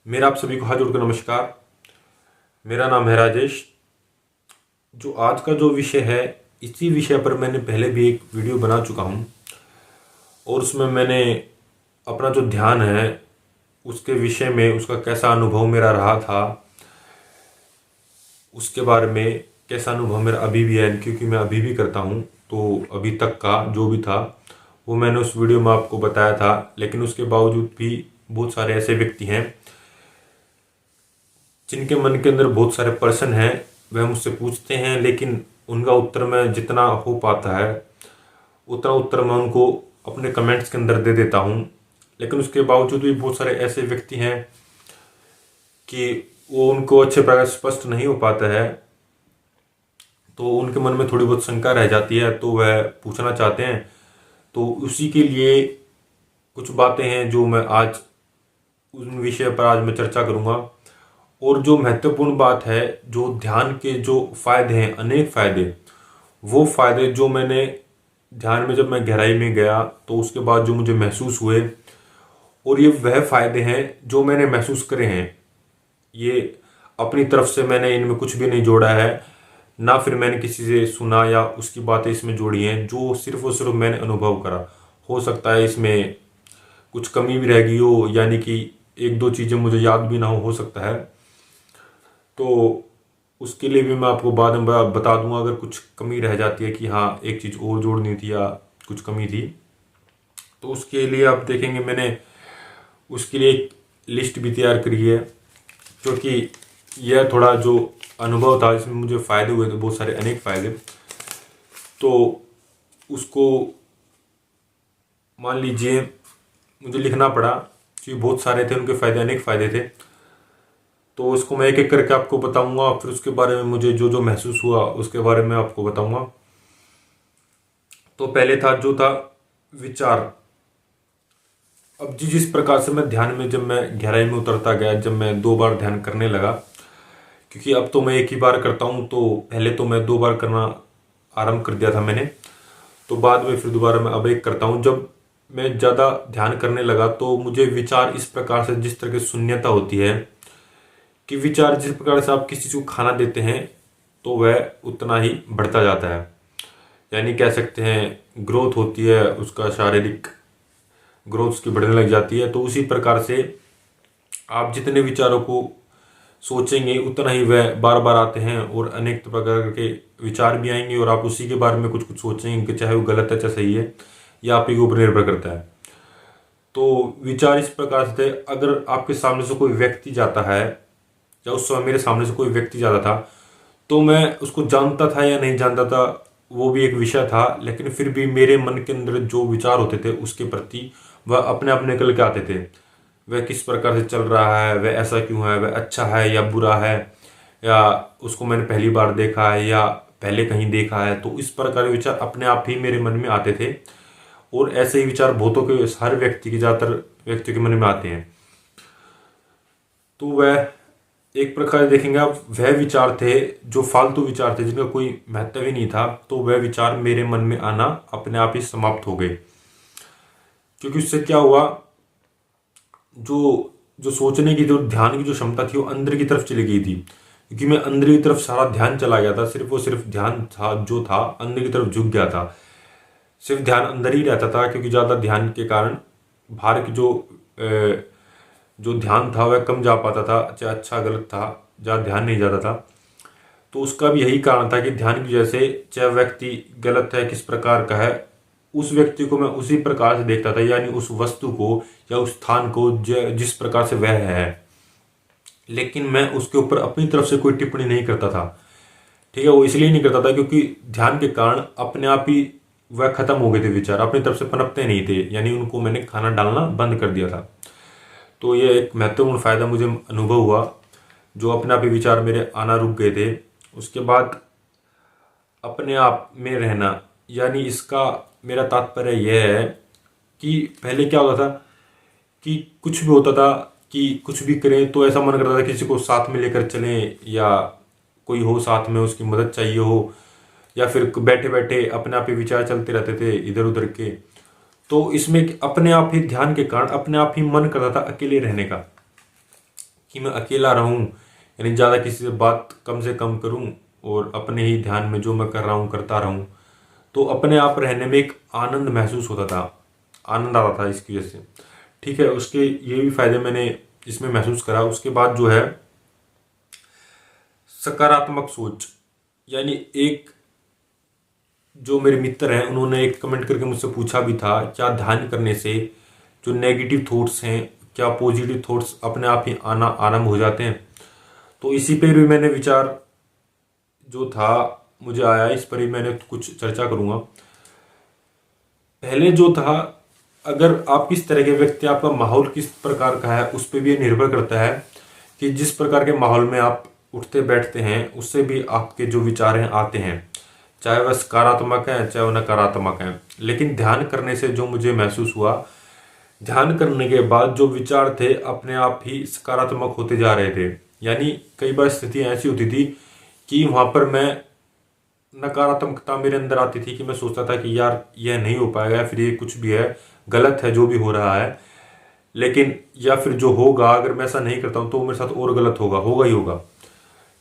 मेरा आप सभी को हाथ जोड़कर नमस्कार। मेरा नाम है राजेश। जो आज का जो विषय है, इसी विषय पर मैंने पहले भी एक वीडियो बना चुका हूँ और उसमें मैंने अपना जो ध्यान है उसके विषय में, उसका कैसा अनुभव मेरा रहा था, उसके बारे में कैसा अनुभव मेरा अभी भी है, क्योंकि मैं अभी भी करता हूँ। तो अभी तक का जो भी था वो मैंने उस वीडियो में आपको बताया था। लेकिन उसके बावजूद भी बहुत सारे ऐसे व्यक्ति हैं जिनके मन के अंदर बहुत सारे प्रश्न हैं, वह मुझसे पूछते हैं, लेकिन उनका उत्तर मैं जितना हो पाता है उतना उत्तर मैं उनको अपने कमेंट्स के अंदर दे देता हूँ। लेकिन उसके बावजूद भी बहुत सारे ऐसे व्यक्ति हैं कि वो उनको अच्छे प्रकार स्पष्ट नहीं हो पाता है, तो उनके मन में थोड़ी बहुत शंका रह जाती है, तो वह पूछना चाहते हैं। तो उसी के लिए कुछ बातें हैं जो मैं आज उन विषय पर आज मैं चर्चा करूँगा। और जो महत्वपूर्ण बात है, जो ध्यान के जो फायदे हैं, अनेक फायदे, वो फायदे जो मैंने ध्यान में जब मैं गहराई में गया तो उसके बाद जो मुझे महसूस हुए, और ये वह फायदे हैं जो मैंने महसूस करे हैं। ये अपनी तरफ से मैंने इनमें कुछ भी नहीं जोड़ा है, ना फिर मैंने किसी से सुना या उसकी बातें इसमें जोड़ी हैं, जो सिर्फ और सिर्फ मैंने अनुभव करा। हो सकता है इसमें कुछ कमी भी रह गई हो, यानी कि एक दो चीज़ें मुझे याद भी ना हो सकता है। तो उसके लिए भी मैं आपको बाद में बता दूंगा अगर कुछ कमी रह जाती है कि हाँ एक चीज़ और जोड़नी थी या कुछ कमी थी। तो उसके लिए आप देखेंगे मैंने उसके लिए एक लिस्ट भी तैयार करी है, क्योंकि यह थोड़ा जो अनुभव था इसमें मुझे फ़ायदे हुए थे, बहुत सारे अनेक फ़ायदे। तो उसको मान लीजिए मुझे लिखना पड़ा कि बहुत सारे थे, उनके फ़ायदे अनेक फ़ायदे थे। तो उसको मैं एक एक करके आपको बताऊंगा, फिर उसके बारे में मुझे जो जो महसूस हुआ उसके बारे में आपको बताऊंगा। तो पहले था जो था विचार। अब जिस प्रकार से मैं ध्यान में, जब मैं गहराई में उतरता गया, जब मैं 2 बार ध्यान करने लगा, क्योंकि अब तो मैं एक ही बार करता हूँ, तो पहले तो मैं 2 बार करना आरंभ कर दिया था मैंने, तो बाद में फिर दोबारा मैं अब एक करता हूँ। जब मैं ज़्यादा ध्यान करने लगा तो मुझे विचार इस प्रकार से, जिस तरह की शून्यता होती है कि विचार जिस प्रकार से आप किसी चीज़ को खाना देते हैं तो वह उतना ही बढ़ता जाता है, यानी कह सकते हैं ग्रोथ होती है, उसका शारीरिक ग्रोथ उसकी बढ़ने लग जाती है। तो उसी प्रकार से आप जितने विचारों को सोचेंगे उतना ही वह बार बार आते हैं, और अनेक प्रकार के विचार भी आएंगे और आप उसी के बारे में कुछ कुछ सोचेंगे कि चाहे वो गलत है चाहे सही है, या आप ही के ऊपर निर्भर करता है। तो विचार इस प्रकार से थे, अगर आपके सामने से कोई व्यक्ति जाता है, या उस समय मेरे सामने से कोई व्यक्ति जाता था, तो मैं उसको जानता था या नहीं जानता था वो भी एक विषय था, लेकिन फिर भी मेरे मन के अंदर जो विचार होते थे उसके प्रति वह अपने आप निकल के आते थे। वह किस प्रकार से चल रहा है, वह ऐसा क्यों है, वह अच्छा है या बुरा है, या उसको मैंने पहली बार देखा है या पहले कहीं देखा है। तो इस प्रकार के विचार अपने आप ही मेरे मन में आते थे, और ऐसे ही विचार बहुतों के, हर व्यक्ति के, ज़्यादातर व्यक्तियों के मन में आते हैं। तो वह एक प्रकार देखेंगे आप, वह विचार थे जो फालतू विचार थे, जिनका कोई महत्व ही नहीं था, तो वह विचार मेरे मन में आना अपने आप ही समाप्त हो गए। क्योंकि उससे क्या हुआ, जो जो सोचने की, जो ध्यान की जो क्षमता थी वो अंदर की तरफ चली गई थी। क्योंकि मैं अंदर की तरफ सारा ध्यान चला गया था, सिर्फ वो सिर्फ ध्यान था जो था अंदर की तरफ झुक गया था, सिर्फ ध्यान अंदर ही रहता था। क्योंकि ज़्यादा ध्यान के कारण बाहर की जो ध्यान था वह कम जा पाता था, चाहे अच्छा गलत था, ज़्यादा ध्यान नहीं जाता था। तो उसका भी यही कारण था कि ध्यान की वजह से, चाहे व्यक्ति गलत है किस प्रकार का है, उस व्यक्ति को मैं उसी प्रकार से देखता था, यानी उस वस्तु को या उस स्थान को जिस प्रकार से वह है, लेकिन मैं उसके ऊपर अपनी तरफ से कोई टिप्पणी नहीं करता था। ठीक है, वो इसलिए नहीं करता था क्योंकि ध्यान के कारण अपने आप ही वह खत्म हो गए थे, विचार अपनी तरफ से पनपते नहीं थे, यानी उनको मैंने खाना डालना बंद कर दिया था। तो ये एक महत्वपूर्ण फायदा मुझे अनुभव हुआ, जो अपने आप ही विचार मेरे आना रुक गए थे। उसके बाद अपने आप में रहना, यानी इसका मेरा तात्पर्य यह है कि पहले क्या होता था कि कुछ भी होता था, कि कुछ भी करें तो ऐसा मन करता था किसी को साथ में लेकर चलें, या कोई हो साथ में, उसकी मदद चाहिए हो, या फिर बैठे बैठे अपने आप ही विचार चलते रहते थे इधर उधर के। तो इसमें अपने आप ही ध्यान के कारण अपने आप ही मन करता था अकेले रहने का। कि मैं अकेला रहूं, यानी ज़्यादा किसी से बात कम से कम करूं और अपने ही ध्यान में जो मैं कर रहा हूं करता रहूं, तो अपने आप रहने में एक आनंद महसूस होता था, आनंद आता था इसकी वजह से। ठीक है, उसके ये भी फायदे मैंने इसमें महसूस करा। उसके बाद जो है सकारात्मक सोच, यानी एक जो मेरे मित्र हैं उन्होंने एक कमेंट करके मुझसे पूछा भी था, क्या ध्यान करने से जो नेगेटिव थॉट्स हैं क्या पॉजिटिव थॉट्स अपने आप ही आना आरंभ हो जाते हैं। तो इसी पे भी मैंने विचार जो था मुझे आया, इस पर ही मैंने कुछ चर्चा करूंगा। पहले जो था, अगर आप किस तरह के व्यक्ति, आपका माहौल किस प्रकार का है उस पर भी ये निर्भर करता है कि जिस प्रकार के माहौल में आप उठते बैठते हैं उससे भी आपके जो विचार हैं आते हैं, चाहे वह सकारात्मक है चाहे वह नकारात्मक है। लेकिन ध्यान करने से जो मुझे महसूस हुआ, ध्यान करने के बाद जो विचार थे अपने आप ही सकारात्मक होते जा रहे थे। यानी कई बार स्थितियां ऐसी होती थी कि वहां पर मैं नकारात्मकता मेरे अंदर आती थी कि मैं सोचता था कि यार यह नहीं हो पाएगा, या फिर ये कुछ भी है, गलत है जो भी हो रहा है, लेकिन या फिर जो होगा अगर मैं ऐसा नहीं करता हूं तो मेरे साथ और गलत होगा, होगा ही होगा,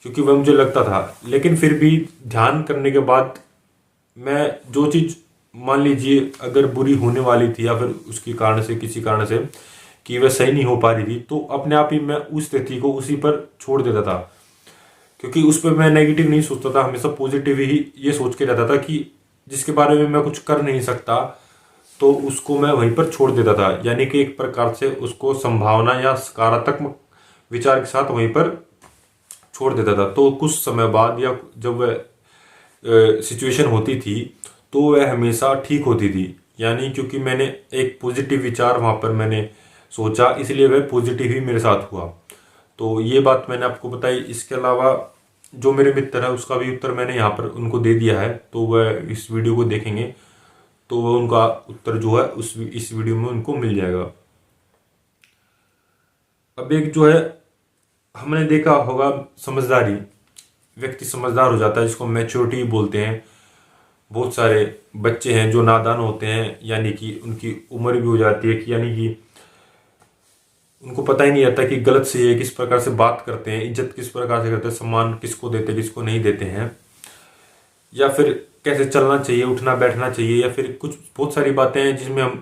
क्योंकि वह मुझे लगता था। लेकिन फिर भी ध्यान करने के बाद मैं जो चीज मान लीजिए अगर बुरी होने वाली थी या फिर उसके कारण से किसी कारण से कि वह सही नहीं हो पा रही थी, तो अपने आप ही मैं उस स्थिति को उसी पर छोड़ देता था, क्योंकि उस पर मैं नेगेटिव नहीं सोचता था, हमेशा पॉजिटिव ही ये सोच के रहता था कि जिसके बारे में मैं कुछ कर नहीं सकता तो उसको मैं वहीं पर छोड़ देता था। यानी कि एक प्रकार से उसको संभावना या सकारात्मक विचार के साथ वहीं पर छोड़ देता था। तो कुछ समय बाद या जब वह सिचुएशन होती थी तो वह हमेशा ठीक होती थी, यानी क्योंकि मैंने एक पॉजिटिव विचार वहां पर मैंने सोचा, इसलिए वह पॉजिटिव ही मेरे साथ हुआ। तो ये बात मैंने आपको बताई। इसके अलावा जो मेरे मित्र है उसका भी उत्तर मैंने यहाँ पर उनको दे दिया है, तो वह इस वीडियो को देखेंगे तो वह उनका उत्तर जो है इस वीडियो में उनको मिल जाएगा। अब एक जो है हमने देखा होगा समझदारी, व्यक्ति समझदार हो जाता है जिसको मैच्योरिटी बोलते हैं। बहुत सारे बच्चे हैं जो नादान होते हैं, यानी कि उनकी उम्र भी हो जाती है कि यानी कि उनको पता ही नहीं आता कि गलत से ये किस प्रकार से बात करते हैं, इज्जत किस प्रकार से करते हैं, सम्मान किसको देते हैं किसको नहीं देते हैं, या फिर कैसे चलना चाहिए, उठना बैठना चाहिए, या फिर कुछ बहुत सारी बातें हैं जिसमें हम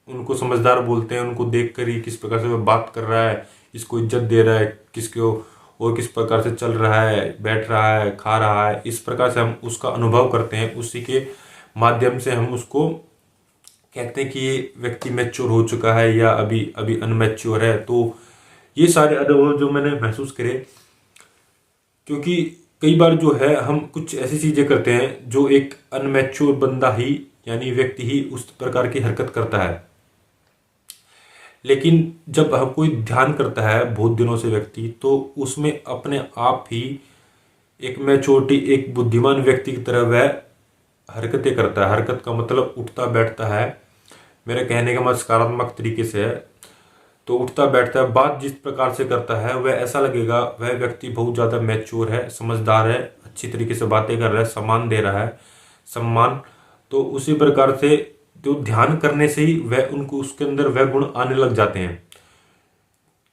उनको समझदार बोलते हैं। उनको देख कर ही किस प्रकार से वह बात कर रहा है, किसको इज्जत दे रहा है, किसको और किस प्रकार से चल रहा है, बैठ रहा है, खा रहा है, इस प्रकार से हम उसका अनुभव करते हैं। उसी के माध्यम से हम उसको कहते हैं कि ये व्यक्ति मैच्योर हो चुका है या अभी अभी अनमैच्योर है। तो ये सारे अनुभव जो मैंने महसूस करे, क्योंकि कई बार जो है हम कुछ ऐसी चीजें करते हैं जो एक अनमैच्योर बंदा ही यानी व्यक्ति ही उस प्रकार की हरकत करता है। लेकिन जब हम कोई ध्यान करता है बहुत दिनों से व्यक्ति, तो उसमें अपने आप ही एक मैच्योरिटी, एक बुद्धिमान व्यक्ति की तरह वह हरकतें करता है। हरकत का मतलब उठता बैठता है, मेरे कहने का मतलब सकारात्मक तरीके से है। तो उठता बैठता है, बात जिस प्रकार से करता है वह ऐसा लगेगा वह व्यक्ति बहुत ज़्यादा मैच्योर है, समझदार है, अच्छी तरीके से बातें कर रहा है, सम्मान दे रहा है, सम्मान। तो उसी प्रकार से जो ध्यान करने से ही वह उनको उसके अंदर वह गुण आने लग जाते हैं।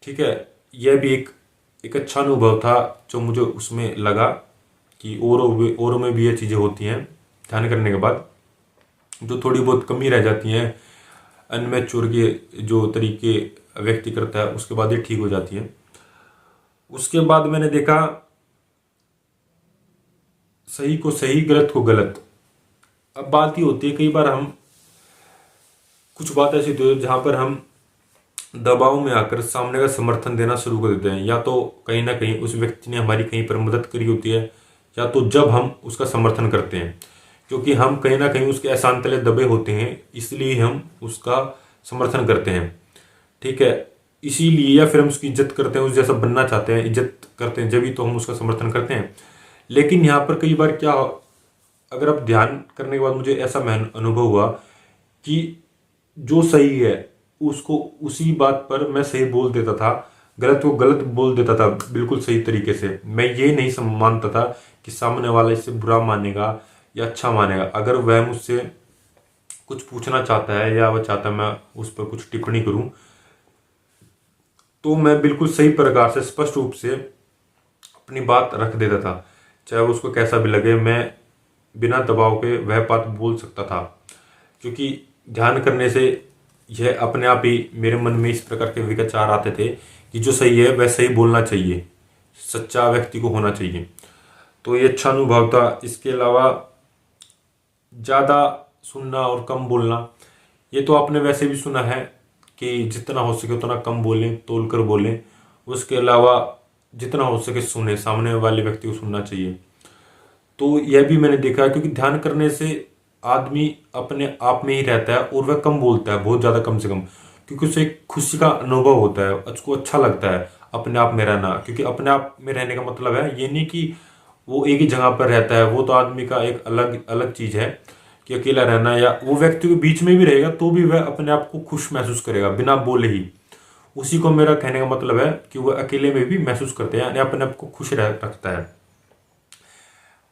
ठीक है, यह भी एक अच्छा अनुभव था जो मुझे उसमें लगा कि औरों में भी ये चीज़ें होती हैं ध्यान करने के बाद, जो थोड़ी बहुत कमी रह जाती हैं अनमैच्योर के जो तरीके व्यक्ति करता है उसके बाद ये ठीक हो जाती है। उसके बाद मैंने देखा सही को सही, गलत को गलत। अब बात ही होती है कई बार हम कुछ बात ऐसी होती है जहां पर हम दबाव में आकर सामने का समर्थन देना शुरू कर देते हैं, या तो कहीं ना कहीं उस व्यक्ति ने हमारी कहीं पर मदद करी होती है, या तो जब हम उसका समर्थन करते हैं क्योंकि हम कहीं ना कहीं उसके एहसान तले दबे होते हैं, इसलिए हम उसका समर्थन करते हैं। ठीक है, इसीलिए, या फिर हम उसकी इज्जत करते हैं, उस जैसा बनना चाहते हैं, इज्जत करते हैं, जब भी तो हम उसका समर्थन करते हैं। लेकिन यहाँ पर कई बार क्या, अगर आप ध्यान करने के बाद मुझे ऐसा अनुभव हुआ कि जो सही है उसको उसी बात पर मैं सही बोल देता था, गलत को गलत बोल देता था बिल्कुल सही तरीके से। मैं ये नहीं मानता था कि सामने वाला इससे बुरा मानेगा या अच्छा मानेगा। अगर वह मुझसे कुछ पूछना चाहता है या वह चाहता है मैं उस पर कुछ टिप्पणी करूं, तो मैं बिल्कुल सही प्रकार से स्पष्ट रूप से अपनी बात रख देता था, चाहे उसको कैसा भी लगे। मैं बिना दबाव के वह बात बोल सकता था, क्योंकि ध्यान करने से यह अपने आप ही मेरे मन में इस प्रकार के विचार आते थे कि जो सही है वह सही बोलना चाहिए, सच्चा व्यक्ति को होना चाहिए। तो ये अच्छा अनुभव था। इसके अलावा ज़्यादा सुनना और कम बोलना, ये तो आपने वैसे भी सुना है कि जितना हो सके उतना कम बोलें, तोल कर बोलें। उसके अलावा जितना हो सके सुने, सामने वाले व्यक्ति को सुनना चाहिए। तो यह भी मैंने देखा है, क्योंकि ध्यान करने से आदमी अपने आप में ही रहता है और वह कम बोलता है, बहुत ज़्यादा कम से कम, क्योंकि उसे एक खुशी का अनुभव होता है, उसको अच्छा लगता है अपने आप में रहना। क्योंकि अपने आप में रहने का मतलब है ये नहीं कि वो एक ही जगह पर रहता है, वो तो आदमी का एक अलग अलग चीज़ है कि अकेला रहना, या वो व्यक्ति के बीच में भी रहेगा तो भी वह अपने आप को खुश महसूस करेगा बिना बोले ही। उसी को मेरा कहने का मतलब है कि वह अकेले में भी महसूस करते हैं, यानी अपने आप को खुश रखता है।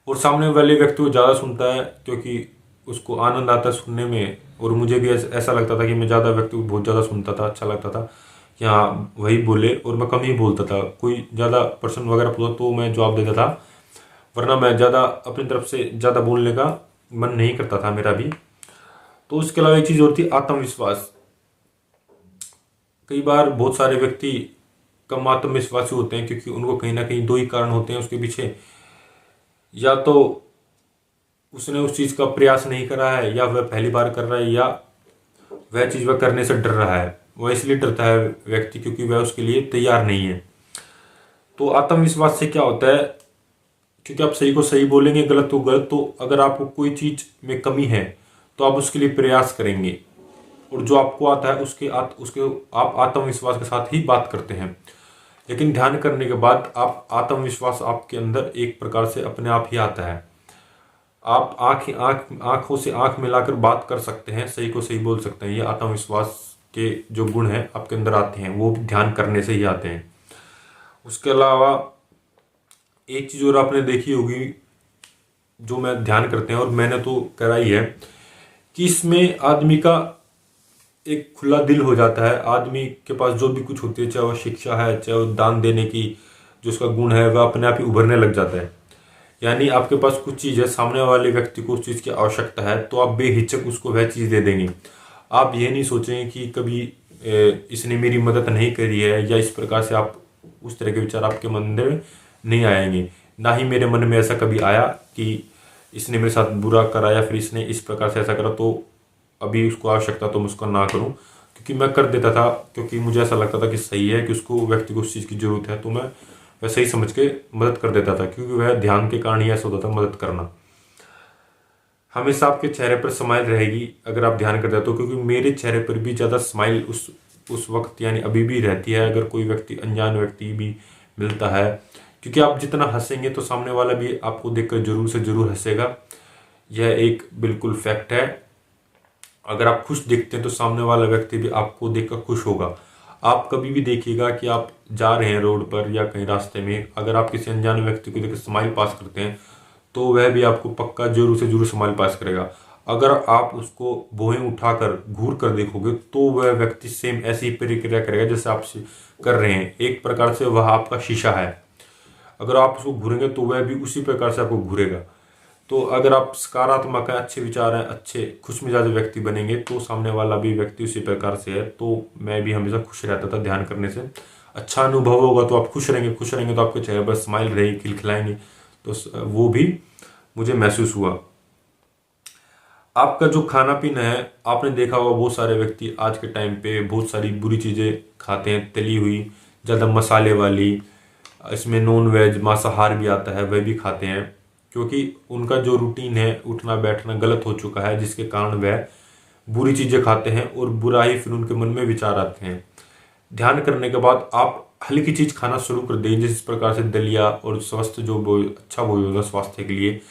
और सामने वाले व्यक्ति को ज़्यादा सुनता है क्योंकि उसको आनंद आता है सुनने में। और मुझे भी ऐसा लगता था कि मैं ज़्यादा व्यक्ति को बहुत ज़्यादा सुनता था, अच्छा लगता था कि हाँ वही बोले, और मैं कम ही बोलता था। कोई ज़्यादा प्रश्न वगैरह पूछा तो मैं जवाब देता था, वरना मैं ज़्यादा अपनी तरफ से ज़्यादा बोलने का मन नहीं करता था मेरा भी। तो उसके अलावा एक चीज़ और थी, आत्मविश्वास। कई बार बहुत सारे व्यक्ति कम आत्मविश्वासी होते हैं क्योंकि उनको कहीं ना कहीं दो ही कारण होते हैं उसके पीछे। या तो उसने उस चीज़ का प्रयास नहीं करा है, या वह पहली बार कर रहा है, या वह चीज़ वह करने से डर रहा है। वह इसलिए डरता है व्यक्ति क्योंकि वह उसके लिए तैयार नहीं है। तो आत्मविश्वास से क्या होता है, क्योंकि आप सही को सही बोलेंगे, गलत को गलत। तो अगर आपको कोई चीज़ में कमी है तो आप उसके लिए प्रयास करेंगे, और जो आपको आता है उसके आप आत्मविश्वास के साथ ही बात करते हैं। लेकिन ध्यान करने के बाद आप आत्मविश्वास आपके अंदर एक प्रकार से अपने आप ही आता है। आप आंखों से आंख मिलाकर बात कर सकते हैं, सही को सही बोल सकते हैं। ये आत्मविश्वास के जो गुण हैं आपके अंदर आते हैं, वो ध्यान करने से ही आते हैं। उसके अलावा एक चीज़ और आपने देखी होगी, जो मैं ध्यान करते हैं और मैंने तो करा ही है, कि इसमें आदमी का एक खुला दिल हो जाता है। आदमी के पास जो भी कुछ होती है, चाहे वह शिक्षा है, चाहे वो दान देने की जो उसका गुण है, वह अपने आप ही उभरने लग जाता है। यानी आपके पास कुछ चीज़ है, सामने वाले व्यक्ति को उस चीज़ की आवश्यकता है, तो आप बेहिचक उसको वह चीज़ दे देंगे। आप ये नहीं सोचेंगे कि कभी इसने मेरी मदद नहीं करी है, या इस प्रकार से आप उस तरह के विचार आपके मन में नहीं आएंगे। ना ही मेरे मन में ऐसा कभी आया कि इसने मेरे साथ बुरा करा, या फिर इसने इस प्रकार से ऐसा करा तो अभी उसको आवश्यकता तो मैं उसका ना करूं। क्योंकि मैं कर देता था, क्योंकि मुझे ऐसा लगता था कि सही है, कि उसको व्यक्ति को उस चीज़ की जरूरत है, तो मैं वैसे ही समझ के मदद कर देता था। क्योंकि वह ध्यान के कारण ही ऐसा होता था, मदद करना। हमेशा आपके चेहरे पर स्माइल रहेगी अगर आप ध्यान करते हो तो, क्योंकि मेरे चेहरे पर भी ज़्यादा स्माइल उस वक्त यानी अभी भी रहती है, अगर कोई व्यक्ति अनजान व्यक्ति भी मिलता है। क्योंकि आप जितना हंसेंगे तो सामने वाला भी आपको देखकर जरूर से जरूर हंसेगा। यह एक बिल्कुल फैक्ट है। अगर आप खुश दिखते हैं तो सामने वाला व्यक्ति भी आपको देखकर खुश होगा। आप कभी भी देखिएगा कि आप जा रहे हैं रोड पर या कहीं रास्ते में, अगर आप किसी अनजान व्यक्ति को देखकर स्माइल पास करते हैं तो वह भी आपको पक्का जरूर से जरूर स्माइल पास करेगा। अगर आप उसको भौहें उठाकर घूर कर देखोगे तो वह व्यक्ति सेम ऐसी प्रतिक्रिया करेगा जैसे आप कर रहे हैं। एक प्रकार से वह आपका शीशा है। अगर आप उसको घूरेंगे तो वह भी उसी प्रकार से आपको घूरेगा। तो अगर आप सकारात्मक है, अच्छे विचार हैं, अच्छे खुश मिजाज व्यक्ति बनेंगे तो सामने वाला भी व्यक्ति उसी प्रकार से है। तो मैं भी हमेशा खुश रहता था ध्यान करने से। अच्छा अनुभव होगा तो आप खुश रहेंगे तो आपके चेहरे पर स्माइल रहेगी, खिलखिलाएंगे। तो वो भी मुझे महसूस हुआ। आपका जो खाना पीना है, आपने देखा होगा बहुत सारे व्यक्ति आज के टाइम पे बहुत सारी बुरी चीज़ें खाते हैं, तली हुई, ज़्यादा मसाले वाली, इसमें नॉन वेज मांसाहार भी आता है, वह भी खाते हैं। क्योंकि उनका जो रूटीन है उठना बैठना गलत हो चुका है, जिसके कारण वह बुरी चीज़ें खाते हैं और बुरा ही फिर उनके मन में विचार आते हैं। ध्यान करने के बाद आप हल्की चीज़ खाना शुरू कर दें, जिस प्रकार से दलिया और स्वस्थ जो अच्छा भोजन होगा स्वास्थ्य के लिए,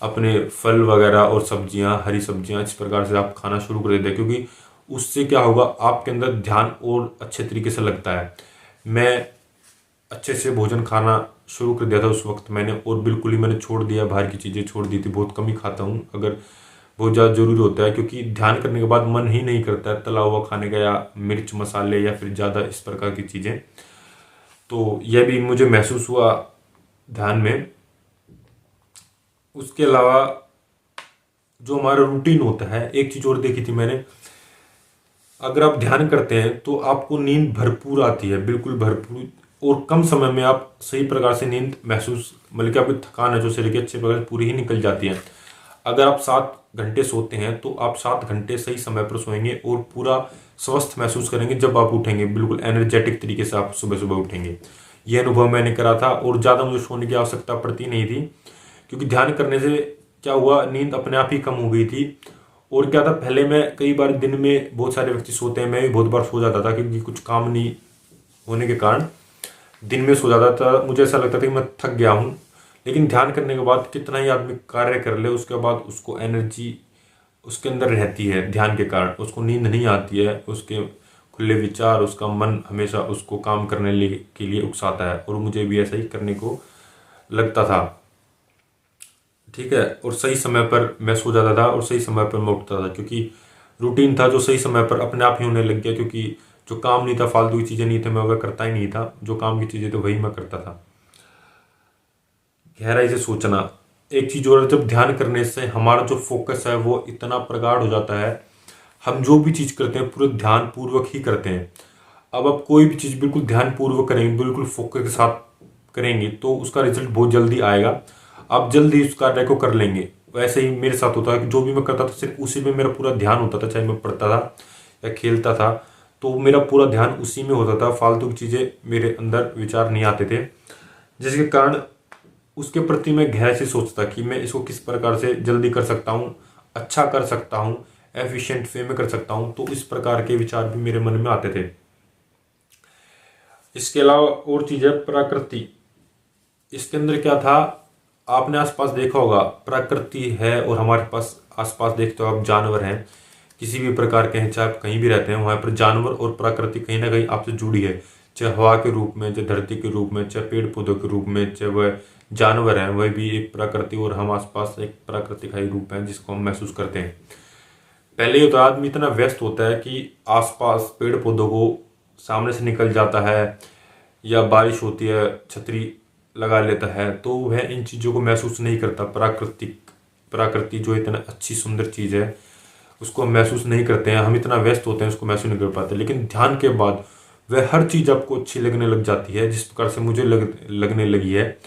अपने फल वगैरह और सब्जियां, हरी सब्जियां, इस प्रकार से आप खाना शुरू कर देते हैं। क्योंकि उससे क्या होगा, आपके अंदर ध्यान और अच्छे तरीके से लगता है। मैं अच्छे से भोजन खाना शुरू कर दिया था उस वक्त मैंने, और बिल्कुल ही मैंने छोड़ दिया, बाहर की चीज़ें छोड़ दी थी, बहुत कम ही खाता हूँ। अगर बहुत ज़्यादा ज़रूरी होता है, क्योंकि ध्यान करने के बाद मन ही नहीं करता है तला हुआ खाने का या मिर्च मसाले या फिर ज़्यादा इस प्रकार की चीज़ें। तो यह भी मुझे महसूस हुआ ध्यान में। उसके अलावा जो हमारा रूटीन होता है, एक चीज़ और देखी थी मैंने, अगर आप ध्यान करते हैं तो आपको नींद भरपूर आती है, बिल्कुल भरपूर, और कम समय में आप सही प्रकार से नींद महसूस, मतलब कि आपकी थकान है जो शरीर की अच्छे प्रकार से पूरी ही निकल जाती है। अगर आप 7 घंटे सोते हैं तो आप 7 घंटे सही समय पर सोएंगे और पूरा स्वस्थ महसूस करेंगे। जब आप उठेंगे बिल्कुल एनर्जेटिक तरीके से आप सुबह सुबह उठेंगे। ये अनुभव मैंने करा था और ज़्यादा मुझे सोने की आवश्यकता पड़ती नहीं थी, क्योंकि ध्यान करने से क्या हुआ, नींद अपने आप ही कम हो गई थी। और क्या था, पहले मैं कई बार दिन में, बहुत सारे व्यक्ति सोते हैं, मैं भी बहुत बार सो जाता था, क्योंकि कुछ काम नहीं होने के कारण दिन में सो जाता था। मुझे ऐसा लगता था कि मैं थक गया हूँ, लेकिन ध्यान करने के बाद कितना ही आदमी कार्य कर ले, उसके बाद उसको एनर्जी उसके अंदर रहती है। ध्यान के कारण उसको नींद नहीं आती है, उसके खुले विचार, उसका मन हमेशा उसको काम करने के लिए उकसाता है। और मुझे भी ऐसा ही करने को लगता था, ठीक है। और सही समय पर मैं सो जाता था और सही समय पर मैं उठता था, क्योंकि रूटीन था जो सही समय पर अपने आप ही होने लग गया। क्योंकि जो काम नहीं था, फालतू की चीज़ें नहीं थे, मैं वह करता ही नहीं था। जो काम की चीज़ें थे वही मैं करता था। गहराई से सोचना एक चीज़ और, जब ध्यान करने से हमारा जो फोकस है वो इतना प्रगाढ़ हो जाता है, हम जो भी चीज़ करते हैं पूरे ध्यान पूर्वक ही करते हैं। अब आप कोई भी चीज़ बिल्कुल ध्यान पूर्वक करेंगे, बिल्कुल फोकस के साथ करेंगे, तो उसका रिजल्ट बहुत जल्दी आएगा। आप जल्दी उस कार्य को कर लेंगे। वैसे ही मेरे साथ होता है कि जो भी मैं करता था सिर्फ उसी में मेरा पूरा ध्यान होता था, चाहे मैं पढ़ता था या खेलता था, तो मेरा पूरा ध्यान उसी में होता था। फालतू की चीज़ें मेरे अंदर विचार नहीं आते थे, जिसके कारण उसके प्रति मैं गहराई से सोचता कि मैं इसको किस प्रकार से जल्दी कर सकता हूँ, अच्छा कर सकता हूँ, एफिशिएंट वे में कर सकता हूँ। तो इस प्रकार के विचार भी मेरे मन में आते थे। इसके अलावा और चीज़ है प्रकृति। इसके अंदर क्या था, आपने आसपास देखा होगा, प्रकृति है और हमारे पास आसपास देखते हो आप, जानवर हैं किसी भी प्रकार के हैं, चाहे आप कहीं भी रहते हैं, वहाँ पर जानवर और प्रकृति कहीं ना कहीं आपसे जुड़ी है, चाहे हवा के रूप में, चाहे धरती के रूप में, चाहे पेड़ पौधों के रूप में, चाहे वह जानवर हैं, वह भी एक प्रकृति और हम आसपास एक प्रकृति का ही रूप है जिसको हम महसूस करते हैं। पहले ये तो आदमी इतना व्यस्त होता है कि आसपास पेड़ पौधों को सामने से निकल जाता है, या बारिश होती है छतरी लगा लेता है, तो वह इन चीज़ों को महसूस नहीं करता। प्रकृति जो इतना अच्छी सुंदर चीज़ है उसको हम महसूस नहीं करते हैं, हम इतना व्यस्त होते हैं उसको महसूस नहीं कर पाते। लेकिन ध्यान के बाद वह हर चीज़ आपको अच्छी लगने लग जाती है, जिस प्रकार से मुझे लगने लगी है।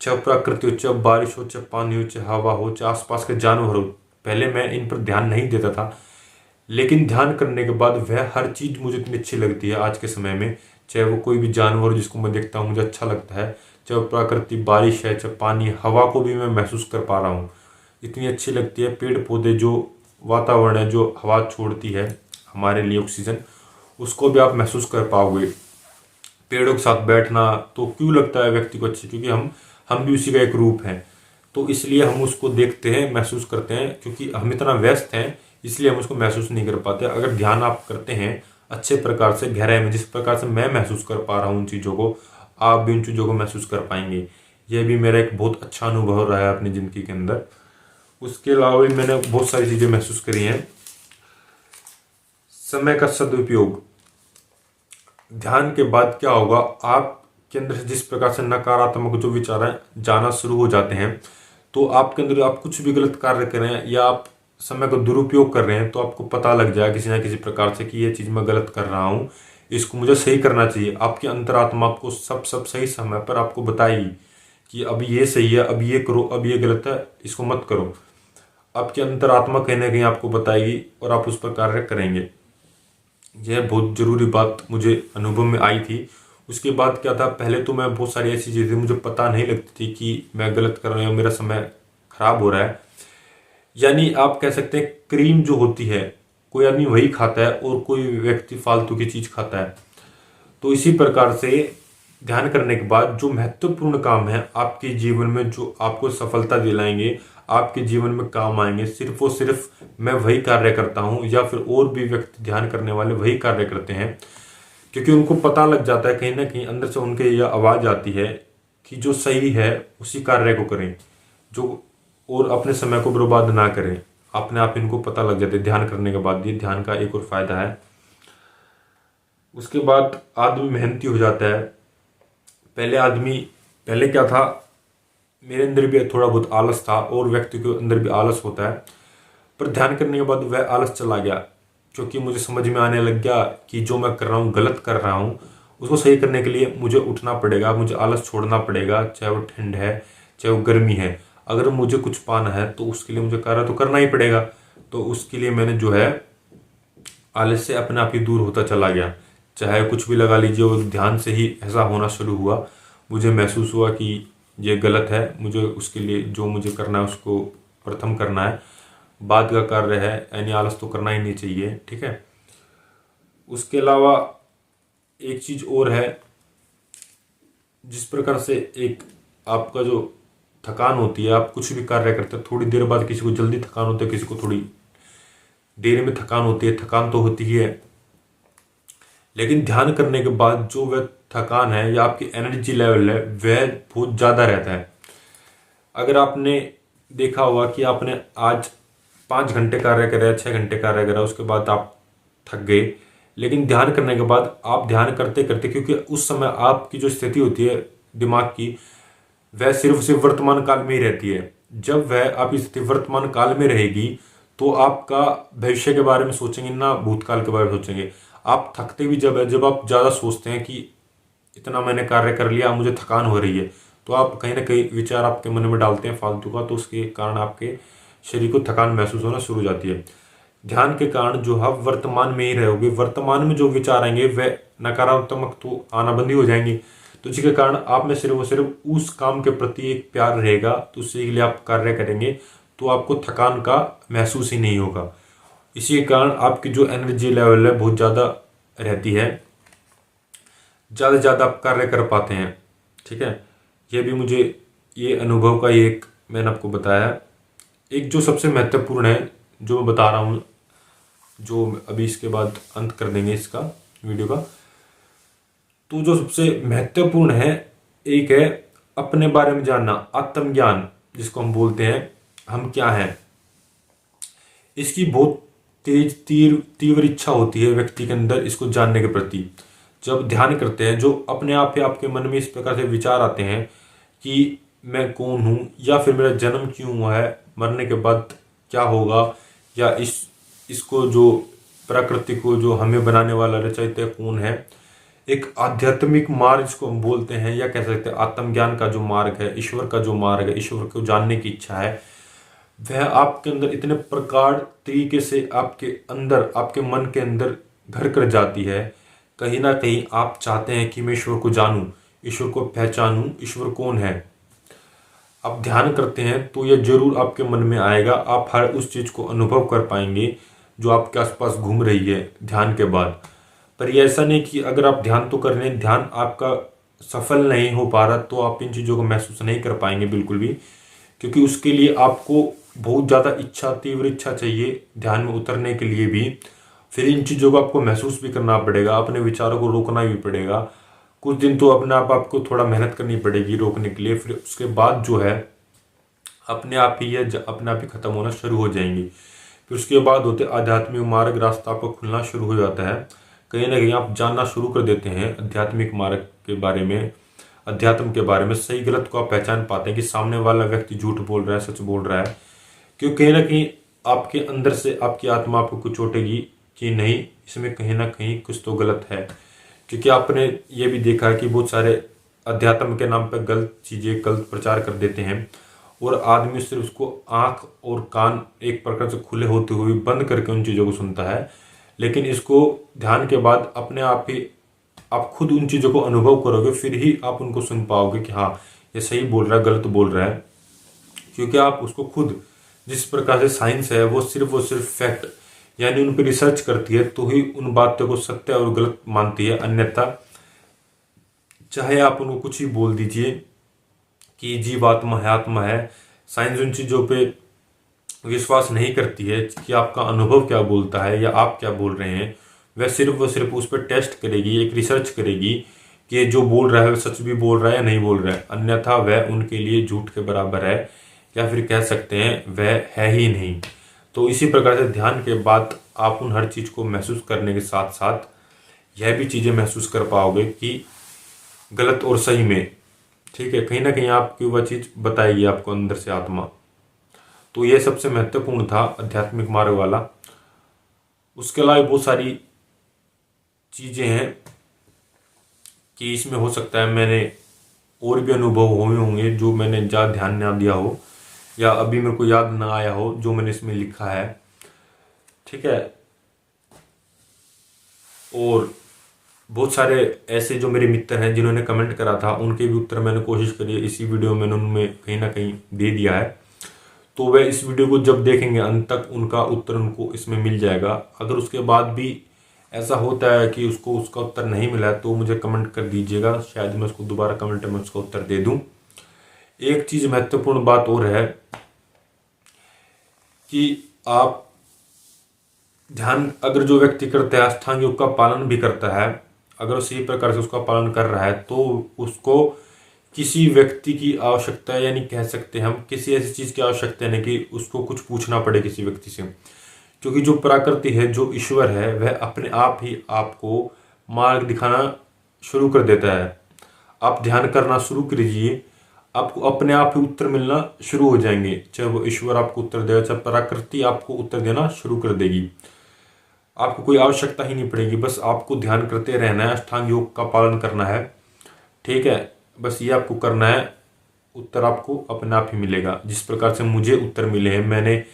चाहे प्रकृति हो, चाहे बारिश हो, चाहे पानी हो, चाहे हवा हो, चाहे आसपास के जानवर हो, पहले मैं इन पर ध्यान नहीं देता था, लेकिन ध्यान करने के बाद वह हर चीज़ मुझे इतनी अच्छी लगती है आज के समय में। चाहे वो कोई भी जानवर हो जिसको मैं देखता हूँ मुझे अच्छा लगता है, चाहे प्रकृति, बारिश है, चाहे पानी, हवा को भी मैं महसूस कर पा रहा हूँ, इतनी अच्छी लगती है। पेड़ पौधे, जो वातावरण है, जो हवा छोड़ती है हमारे लिए ऑक्सीजन, उसको भी आप महसूस कर पाओगे। पेड़ों के साथ बैठना तो क्यों लगता है व्यक्ति को अच्छी, क्योंकि हम भी उसी का एक रूप हैं, तो इसलिए हम उसको देखते हैं, महसूस करते हैं। क्योंकि हम इतना व्यस्त हैं इसलिए हम उसको महसूस नहीं कर पाते। अगर ध्यान आप करते हैं अच्छे प्रकार से, गहराई में, जिस प्रकार से मैं महसूस कर पा रहा हूँ उन चीज़ों को, आप भी उन चीज़ों को महसूस कर पाएंगे। यह भी मेरा एक बहुत अच्छा अनुभव रहा है अपनी ज़िंदगी के अंदर। उसके अलावा भी मैंने बहुत सारी चीज़ें महसूस करी हैं। समय का सदुपयोग। ध्यान के बाद क्या होगा, आपके अंदर से जिस प्रकार से नकारात्मक जो विचार हैं जाना शुरू हो जाते हैं, तो आपके अंदर आप कुछ भी गलत कार्य कर रहे हैं या आप समय का दुरुपयोग कर रहे हैं, तो आपको पता लग जाए किसी ना किसी प्रकार से कि ये चीज़ मैं गलत कर रहा हूँ, इसको मुझे सही करना चाहिए। आपकी अंतरात्मा आपको सब सही समय पर आपको बताएगी कि अब ये सही है, अब ये करो, अब ये गलत है, इसको मत करो। आपकी अंतरात्मा कहीं ना कहीं आपको बताएगी और आप उस पर कार्य करेंगे। यह बहुत ज़रूरी बात मुझे अनुभव में आई थी। उसके बाद क्या था, पहले तो मैं बहुत सारी ऐसी चीज़ें मुझे पता नहीं लगती थी कि मैं गलत कर रहा हूँ, मेरा समय खराब हो रहा है। यानी आप कह सकते हैं क्रीम जो होती है, कोई आदमी वही खाता है और कोई व्यक्ति फालतू की चीज़ खाता है। तो इसी प्रकार से ध्यान करने के बाद जो महत्वपूर्ण काम है आपके जीवन में, जो आपको सफलता दिलाएंगे, आपके जीवन में काम आएंगे, सिर्फ और सिर्फ मैं वही कार्य करता हूँ, या फिर और भी व्यक्ति ध्यान करने वाले वही कार्य करते हैं। क्योंकि उनको पता लग जाता है, कहीं ना कहीं अंदर से उनके यह आवाज़ आती है कि जो सही है उसी कार्य को करें, जो और अपने समय को बर्बाद ना करें। अपने आप इनको पता लग जाते ध्यान करने के बाद। ये ध्यान का एक और फायदा है। उसके बाद आदमी मेहनती हो जाता है। पहले क्या था, मेरे अंदर भी थोड़ा बहुत आलस था और व्यक्ति के अंदर भी आलस होता है, पर ध्यान करने के बाद वह आलस चला गया, क्योंकि मुझे समझ में आने लग गया कि जो मैं कर रहा हूँ गलत कर रहा हूँ। उसको सही करने के लिए मुझे उठना पड़ेगा, मुझे आलस छोड़ना पड़ेगा, चाहे वो ठंड है चाहे वो गर्मी है। अगर मुझे कुछ पाना है तो उसके लिए मुझे कार्य तो करना ही पड़ेगा। तो उसके लिए मैंने जो है आलस से अपने आप ही दूर होता चला गया। चाहे कुछ भी लगा लीजिए, वो ध्यान से ही ऐसा होना शुरू हुआ। मुझे महसूस हुआ कि ये गलत है, मुझे उसके लिए जो मुझे करना है उसको प्रथम करना है, बाद का कार्य है, यानी आलस तो करना ही नहीं चाहिए। ठीक है। उसके अलावा एक चीज और है, जिस प्रकार से एक आपका जो थकान होती है, आप कुछ भी कार्य करते हैं थोड़ी देर बाद, किसी को जल्दी थकान होती है, किसी को थोड़ी देर में थकान होती है, थकान तो होती ही है, लेकिन ध्यान करने के बाद जो वह थकान है या आपकी एनर्जी लेवल है वह बहुत ज़्यादा रहता है। अगर आपने देखा होगा कि आपने आज 5 घंटे कार्य करा, 6 घंटे कार्य करा, उसके बाद आप थक गए, लेकिन ध्यान करने के बाद आप ध्यान करते करते, क्योंकि उस समय आपकी जो स्थिति होती है दिमाग की, वह सिर्फ वर्तमान काल में ही रहती है। जब वह आपकी स्थिति वर्तमान काल में रहेगी तो आपका भविष्य के बारे में सोचेंगे ना भूतकाल के बारे में सोचेंगे। आप थकते भी जब है, जब आप ज़्यादा सोचते हैं कि इतना मैंने कार्य कर लिया, मुझे थकान हो रही है, तो आप कहीं ना कहीं विचार आपके मन में डालते हैं फालतू का, तो उसके कारण आपके शरीर को थकान महसूस होना शुरू हो जाती है। ध्यान के कारण जो आप वर्तमान में ही रहोगे, वर्तमान में जो विचार आएंगे वह नकारात्मक तो आना बंद ही हो जाएंगे। तो जिसके कारण आप में सिर्फ और सिर्फ उस काम के प्रति एक प्यार रहेगा, तो उसके लिए आप कार्य करेंगे, तो आपको थकान का महसूस ही नहीं होगा। इसी के कारण आपकी जो एनर्जी लेवल है बहुत ज़्यादा रहती है, ज़्यादा से ज़्यादा आप कार्य कर पाते हैं। ठीक है। ये भी मुझे ये अनुभव का एक मैंने आपको बताया। एक जो सबसे महत्वपूर्ण है जो मैं बता रहा हूँ, जो अभी इसके बाद अंत कर देंगे इसका वीडियो का, तो जो सबसे महत्वपूर्ण है एक है अपने बारे में जानना, आत्मज्ञान जिसको हम बोलते हैं, हम क्या हैं। इसकी बहुत तेज तीव्र इच्छा होती है व्यक्ति के अंदर इसको जानने के प्रति। जब ध्यान करते हैं, जो अपने आप ही आपके मन में इस प्रकार से विचार आते हैं कि मैं कौन हूँ, या फिर मेरा जन्म क्यों हुआ है, मरने के बाद क्या होगा, या इसको जो प्रकृति को जो हमें बनाने वाला रचयिता कौन है। एक आध्यात्मिक मार्ग जिसको हम बोलते हैं, या कह सकते हैं आत्मज्ञान का जो मार्ग है, ईश्वर का जो मार्ग है, ईश्वर को जानने की इच्छा है, वह आपके अंदर इतने प्रकार तरीके से आपके अंदर, आपके मन के अंदर घर कर जाती है। कहीं ना कहीं आप चाहते हैं कि मैं ईश्वर को जानूं, ईश्वर को पहचानूं, ईश्वर कौन है। आप ध्यान करते हैं तो यह जरूर आपके मन में आएगा, आप हर उस चीज को अनुभव कर पाएंगे जो आपके आसपास घूम रही है ध्यान के बाद। पर यह ऐसा नहीं कि अगर आप ध्यान तो कर रहे हैं, ध्यान आपका सफल नहीं हो पा रहा, तो आप इन चीज़ों को महसूस नहीं कर पाएंगे बिल्कुल भी, क्योंकि उसके लिए आपको बहुत ज़्यादा इच्छा, तीव्र इच्छा चाहिए ध्यान में उतरने के लिए भी। फिर इन चीज़ों को आपको महसूस भी करना पड़ेगा, अपने विचारों को रोकना भी पड़ेगा। कुछ दिन तो अपने आपको थोड़ा मेहनत करनी पड़ेगी रोकने के लिए, फिर उसके बाद जो है अपने आप ही यह अपने आप ही खत्म होना शुरू हो जाएंगी। फिर उसके बाद होते आध्यात्मिक मार्ग, रास्ता आपको खुलना शुरू हो जाता है। कहीं ना कहीं आप जानना शुरू कर देते हैं आध्यात्मिक मार्ग के बारे में, अध्यात्म के बारे में। सही गलत को आप पहचान पाते हैं कि सामने वाला व्यक्ति झूठ बोल रहा है, सच बोल रहा है, क्योंकि कहीं ना कहीं आपके अंदर से आपकी आत्मा आपको कुछ चोटेगी कि नहीं, इसमें कहीं ना कहीं कुछ तो गलत है। क्योंकि आपने ये भी देखा है कि बहुत सारे अध्यात्म के नाम पर गलत चीज़ें, गलत प्रचार कर देते हैं, और आदमी सिर्फ उसको आंख और कान एक प्रकार से खुले होते हुए बंद करके उन चीज़ों को सुनता है। लेकिन इसको ध्यान के बाद अपने आप ही आप खुद उन चीज़ों को अनुभव करोगे, फिर ही आप उनको सुन पाओगे कि हाँ ये सही बोल रहा है, गलत बोल रहा है। क्योंकि आप उसको खुद, जिस प्रकार से साइंस है वो सिर्फ फैक्ट, यानी उन पर रिसर्च करती है तो ही उन बातों को सत्य और गलत मानती है। अन्यथा चाहे आप उनको कुछ ही बोल दीजिए कि जीवात्मा है, आत्मा है, साइंस उन चीज़ों पे विश्वास नहीं करती है कि आपका अनुभव क्या बोलता है या आप क्या बोल रहे हैं। वह सिर्फ उस पर टेस्ट करेगी, एक रिसर्च करेगी कि जो बोल रहा है वह सच भी बोल रहा है या नहीं बोल रहा है। अन्यथा वह उनके लिए झूठ के बराबर है, या फिर कह सकते हैं वह है ही नहीं। तो इसी प्रकार से ध्यान के बाद आप उन हर चीज़ को महसूस करने के साथ साथ यह भी चीज़ें महसूस कर पाओगे कि गलत और सही में, ठीक है, कहीं ना कहीं आपकी वह चीज़ बताएगी आपको अंदर से आत्मा। तो यह सबसे महत्वपूर्ण था आध्यात्मिक मार्ग वाला। उसके अलावा बहुत सारी चीज़ें हैं कि इसमें हो सकता है मैंने और भी अनुभव हुए होंगे जो मैंने ज़्यादा ध्यान ना दिया हो या अभी मेरे को याद ना आया हो जो मैंने इसमें लिखा है, ठीक है। और बहुत सारे ऐसे जो मेरे मित्र हैं जिन्होंने कमेंट करा था, उनके भी उत्तर मैंने कोशिश करी है इसी वीडियो में उनमें कहीं ना कहीं दे दिया है। तो वह इस वीडियो को जब देखेंगे अंत तक उनका उत्तर उनको इसमें मिल जाएगा। अगर उसके बाद भी ऐसा होता है कि उसको उसका उत्तर नहीं मिला है तो मुझे कमेंट कर दीजिएगा, शायद मैं उसको दोबारा कमेंट में उसका उत्तर दे दूं। एक चीज़ महत्वपूर्ण बात और है कि आप ध्यान अगर जो व्यक्ति करता है अष्टांग योग का पालन भी करता है, अगर सही प्रकार से उसका पालन कर रहा है तो उसको किसी व्यक्ति की आवश्यकता है, यानी कह सकते हैं हम किसी ऐसी चीज़ की आवश्यकता है कि उसको कुछ पूछना पड़े किसी व्यक्ति से। क्योंकि जो प्रकृति है, जो ईश्वर है, वह अपने आप ही आपको मार्ग दिखाना शुरू कर देता है। आप ध्यान करना शुरू कीजिए, आपको अपने आप ही उत्तर मिलना शुरू हो जाएंगे। चाहे वो ईश्वर आपको उत्तर देगा, चाहे प्रकृति आपको उत्तर देना शुरू कर देगी। आपको कोई आवश्यकता ही नहीं पड़ेगी, बस आपको ध्यान करते रहना है, अष्टांग योग का पालन करना है, ठीक है। बस ये आपको करना है, उत्तर आपको अपने आप ही मिलेगा। जिस प्रकार से मुझे उत्तर मिले हैं, मैंने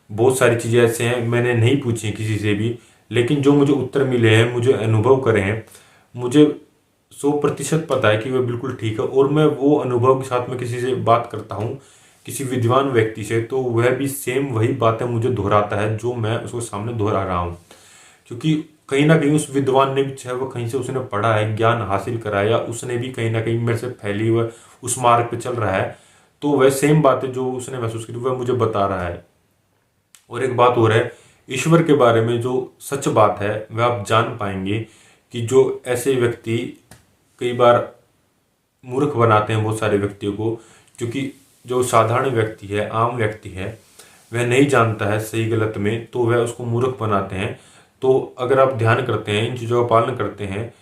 बहुत सारी चीज़ें ऐसे हैं मैंने नहीं पूछी किसी से भी, लेकिन जो मुझे उत्तर मिले हैं, मुझे अनुभव करे हैं, मुझे 100% पता है कि वह बिल्कुल ठीक है। और मैं वो अनुभव के साथ में किसी से बात करता हूँ, किसी विद्वान व्यक्ति से, तो वह भी सेम वही बातें मुझे दोहराता है जो मैं उसके सामने दोहरा रहा हूँ। क्योंकि कहीं ना कहीं उस विद्वान ने भी, चाहे वो कहीं से उसने पढ़ा है, ज्ञान हासिल करा है, या उसने भी कहीं ना कहीं मेरे से फैली हुआ उस मार्ग पे चल रहा है, तो वह सेम बातें जो उसने महसूस की वह मुझे बता रहा है। और एक बात और है, ईश्वर के बारे में जो सच बात है वह आप जान पाएंगे कि जो ऐसे व्यक्ति कई बार मूर्ख बनाते हैं बहुत सारे व्यक्तियों को, क्योंकि जो साधारण व्यक्ति है, आम व्यक्ति है, वह नहीं जानता है सही गलत में, तो वह उसको मूर्ख बनाते हैं। तो अगर आप ध्यान करते हैं, इन चीज़ों का पालन करते हैं,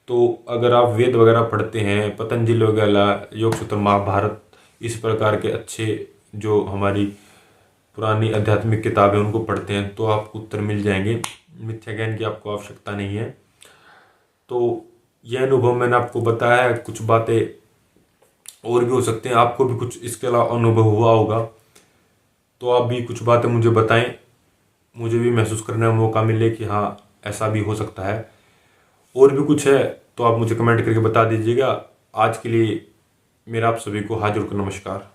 तो अगर आप वेद वगैरह पढ़ते हैं, पतंजलि वगैरह, योग सूत्र, महाभारत, इस प्रकार के अच्छे जो हमारी पुरानी आध्यात्मिक किताबें उनको पढ़ते हैं, तो आपको उत्तर मिल जाएंगे। मिथ्या ज्ञान की आपको आवश्यकता नहीं है। तो यह अनुभव मैंने आपको बताया है, कुछ बातें और भी हो सकते हैं, आपको भी कुछ इसके अलावा अनुभव हुआ होगा, तो आप भी कुछ बातें मुझे बताएं, मुझे भी महसूस करने का मौका मिले कि हाँ ऐसा भी हो सकता है। और भी कुछ है तो आप मुझे कमेंट करके बता दीजिएगा। आज के लिए मेरा आप सभी को हाजिर को नमस्कार।